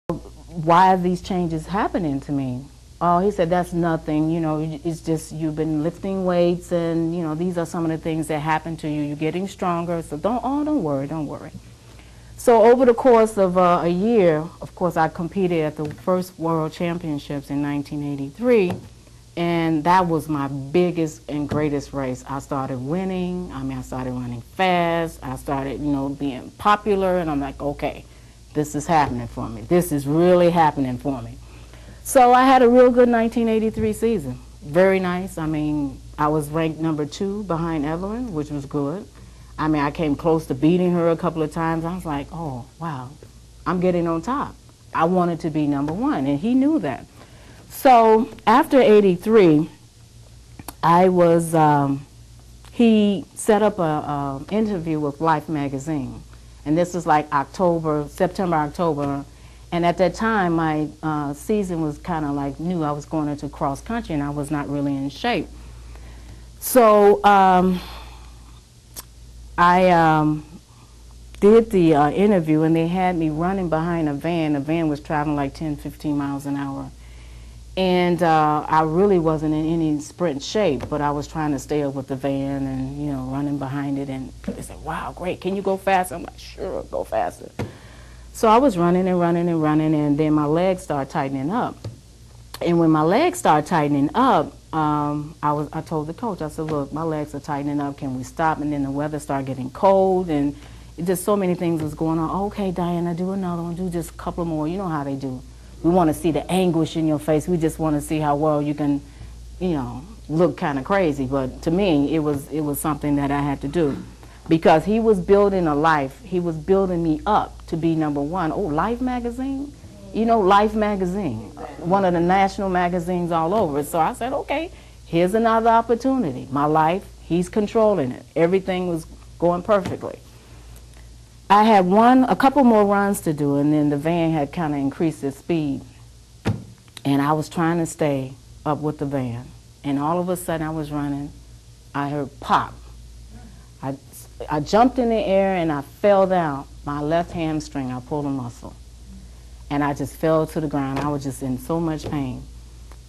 why are these changes happening to me? Oh, he said, that's nothing, you know, it's just you've been lifting weights and, you know, these are some of the things that happen to you. You're getting stronger, so don't worry, don't worry. So over the course of a year, of course, I competed at the first World Championships in 1983, and that was my biggest and greatest race. I started winning. I mean, I started running fast. I started, you know, being popular, and I'm like, okay, this is happening for me. This is really happening for me. So I had a real good 1983 season. Very nice. I mean, I was ranked #2 behind Evelyn, which was good. I mean, I came close to beating her a couple of times. I was like, oh, wow, I'm getting on top. I wanted to be #1, and he knew that. So after 83, I was, he set up an interview with Life magazine. And this was like September, October. And at that time, my season was kind of like new. I was going into cross country, and I was not really in shape. So I did the interview, and they had me running behind a van. The van was traveling like 10, 15 miles an hour. And I really wasn't in any sprint shape, but I was trying to stay up with the van and, you know, running behind it. And they said, wow, great, can you go faster? I'm like, sure, go faster. So I was running and running and running, and then my legs started tightening up. And when my legs started tightening up, I told the coach, I said, look, my legs are tightening up, can we stop? And then the weather started getting cold, and just so many things was going on. Okay, Diana, do another one, do just a couple more. You know how they do. We want to see the anguish in your face. We just want to see how well you can, you know, look kind of crazy. But to me, it was something that I had to do. Because he was building a life. He was building me up to be #1. Oh, Life magazine? You know, Life magazine, one of the national magazines all over. So I said, okay, here's another opportunity. My life, he's controlling it. Everything was going perfectly. I had a couple more runs to do, and then the van had kind of increased its speed. And I was trying to stay up with the van. And all of a sudden I was running, I heard pop. I jumped in the air and I fell down. My left hamstring, I pulled a muscle. And I just fell to the ground. I was just in so much pain.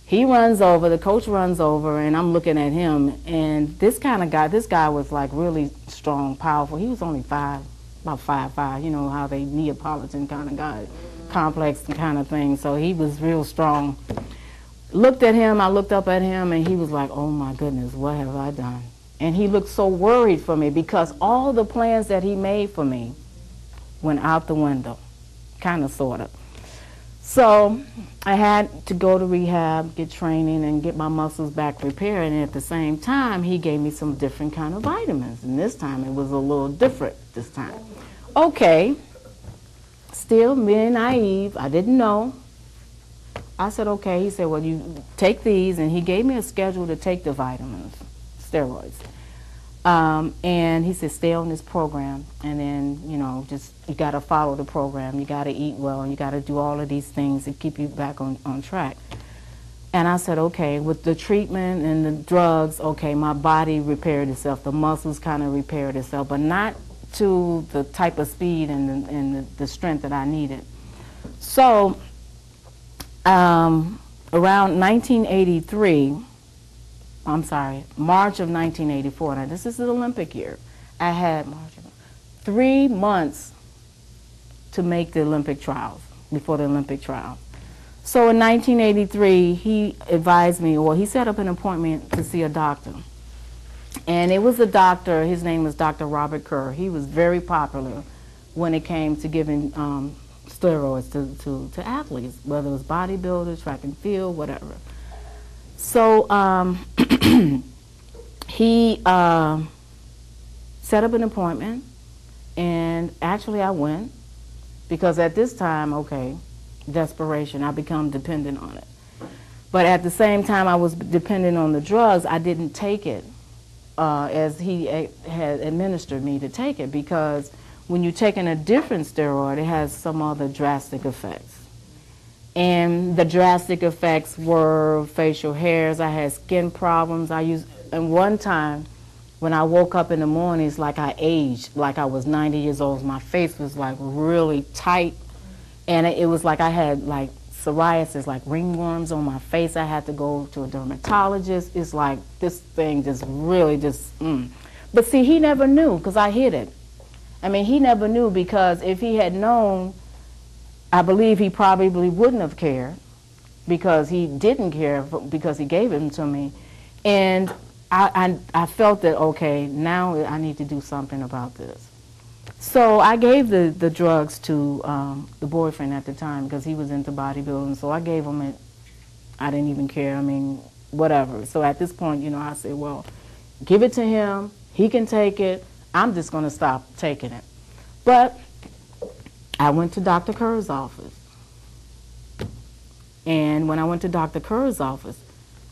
He runs over, the coach runs over, and I'm looking at him. And this guy was like really strong, powerful. He was only about 5'5", you know how they Neapolitan kind of guy, complex kind of thing. So he was real strong. Looked at him, I looked up at him, and he was like, oh my goodness, what have I done? And he looked so worried for me because all the plans that he made for me went out the window, kind of, sort of. So I had to go to rehab, get training, and get my muscles back repaired. And at the same time, he gave me some different kind of vitamins. And this time it was a little different this time. Okay, still being naive, I didn't know. I said, okay. He said, well, you take these. And he gave me a schedule to take the vitamins, steroids. And he said, stay on this program, and then, you know, just, you got to follow the program. You got to eat well, and you got to do all of these things to keep you back on track. And I said, okay, with the treatment and the drugs, okay, my body repaired itself. The muscles kind of repaired itself, but not to the type of speed and the strength that I needed. So around 1983, I'm sorry, March of 1984. Now, this is the Olympic year. I had 3 months to make the Olympic trials, before the Olympic trial. So in 1983, he advised me, or he set up an appointment to see a doctor. And it was a doctor, his name was Dr. Robert Kerr. He was very popular when it came to giving steroids to athletes, whether it was bodybuilders, track and field, whatever. So he set up an appointment, and actually I went, because at this time, okay, desperation, I become dependent on it. But at the same time I was dependent on the drugs, I didn't take it as he had administered me to take it, because when you're taking a different steroid, it has some other drastic effects. And the drastic effects were facial hairs. I had skin problems. And one time, when I woke up in the mornings, like I aged, like I was 90 years old. My face was like really tight, And it was like I had like psoriasis, like ringworms on my face. I had to go to a dermatologist. It's like this thing just really But see, he never knew because I hid it. I mean, he never knew, because if he had known, I believe he probably wouldn't have cared, because he didn't care because he gave him to me. And I felt that, okay, now I need to do something about this. So I gave the drugs to the boyfriend at the time, because he was into bodybuilding. So I gave him it. I didn't even care. I mean, whatever. So at this point, you know, I said, well, give it to him. He can take it. I'm just going to stop taking it. But I went to Dr. Kerr's office. And when I went to Dr. Kerr's office,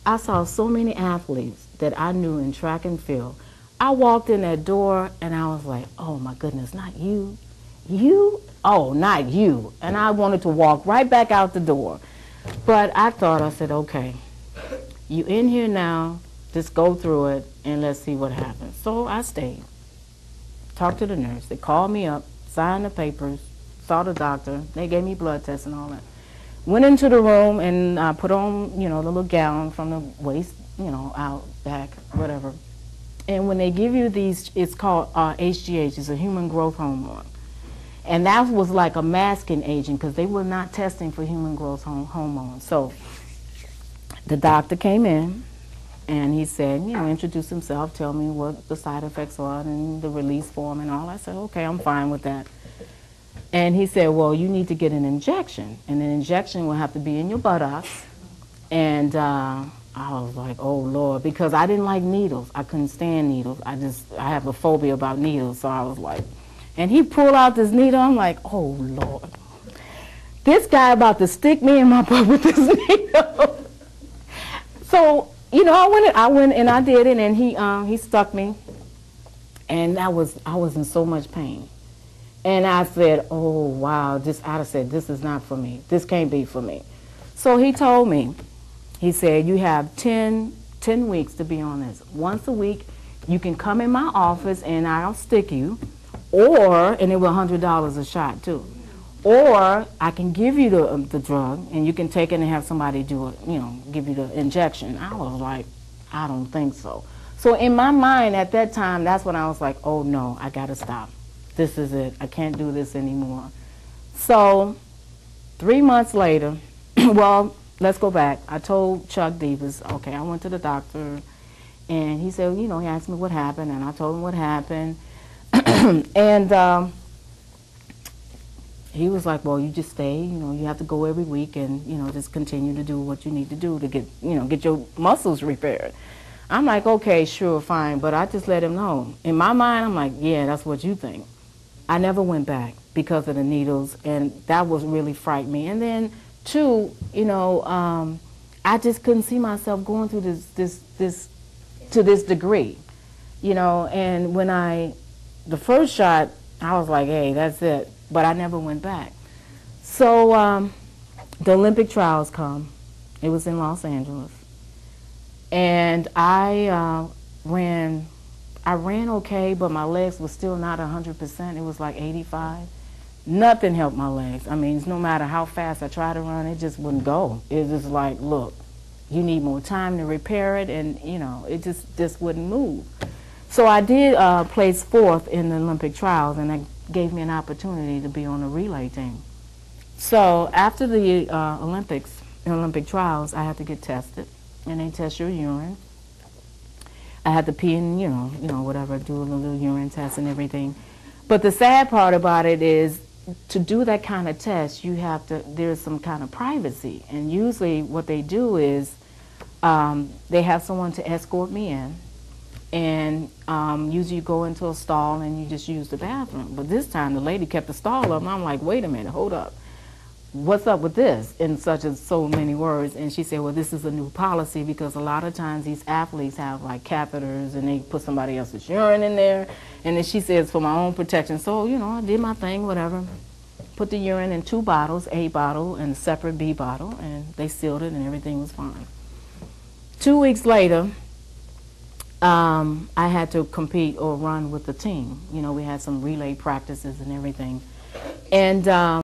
I saw so many athletes that I knew in track and field. I walked in that door and I was like, oh my goodness, not you. You? Oh, not you. And I wanted to walk right back out the door. But I said, okay, you in here now, just go through it and let's see what happens. So I stayed, talked to the nurse. They called me up, signed the papers, saw the doctor. They gave me blood tests and all that. Went into the room and put on, you know, the little gown from the waist, you know, out, back, whatever. And when they give you these, it's called HGH, it's a human growth hormone. And that was like a masking agent, because they were not testing for human growth hormones. So the doctor came in and he said, you know, introduce himself, tell me what the side effects are and the release form and all. I said, okay, I'm fine with that. And he said, well, you need to get an injection, and an injection will have to be in your buttocks. And I was like, oh, Lord, because I didn't like needles. I couldn't stand needles. I have a phobia about needles, so I was like, and he pulled out this needle. I'm like, oh, Lord. This guy about to stick me in my butt with this needle. So, you know, I went and I did it, and he stuck me, and I was in so much pain. And I said, oh, wow, I said, this is not for me. This can't be for me. So he told me, he said, you have 10 weeks to be on this. Once a week, you can come in my office and I'll stick you, and it was $100 a shot too. Or I can give you the drug and you can take it and have somebody do it, you know, give you the injection. I was like, I don't think so. So in my mind at that time, that's when I was like, oh no, I gotta stop. This is it. I can't do this anymore. So 3 months later, well, let's go back. I told Chuck Divas, okay, I went to the doctor, and he said, you know, he asked me what happened, and I told him what happened. And he was like, well, you just stay, you know, you have to go every week and, you know, just continue to do what you need to do to get, you know, get your muscles repaired. I'm like, okay, sure, fine, but I just let him know. In my mind, I'm like, yeah, that's what you think. I never went back because of the needles, and that was really frightening me. And then, two, you know, I just couldn't see myself going through this to this degree, you know. And when the first shot, I was like, hey, that's it. But I never went back. So the Olympic trials come. It was in Los Angeles, and I ran okay, but my legs were still not 100%. It was like 85. Nothing helped my legs. I mean, no matter how fast I tried to run, it just wouldn't go. It was like, look, you need more time to repair it, and, you know, it just wouldn't move. So I did place 4th in the Olympic trials, and that gave me an opportunity to be on the relay team. So after the Olympic trials, I had to get tested, and they test your urine. I had to pee and, you know, whatever, do a little urine test and everything. But the sad part about it is, to do that kind of test, there's some kind of privacy. And usually what they do is, they have someone to escort me in. And usually you go into a stall and you just use the bathroom. But this time the lady kept the stall up, and I'm like, wait a minute, hold up. What's up with this, in so many words? And she said, well, this is a new policy, because a lot of times these athletes have like catheters and they put somebody else's urine in there. And then she says, for my own protection. So, you know, I did my thing, whatever. Put the urine in 2 bottles, A bottle and a separate B bottle, and they sealed it and everything was fine. 2 weeks later, I had to compete or run with the team. You know, we had some relay practices and everything. And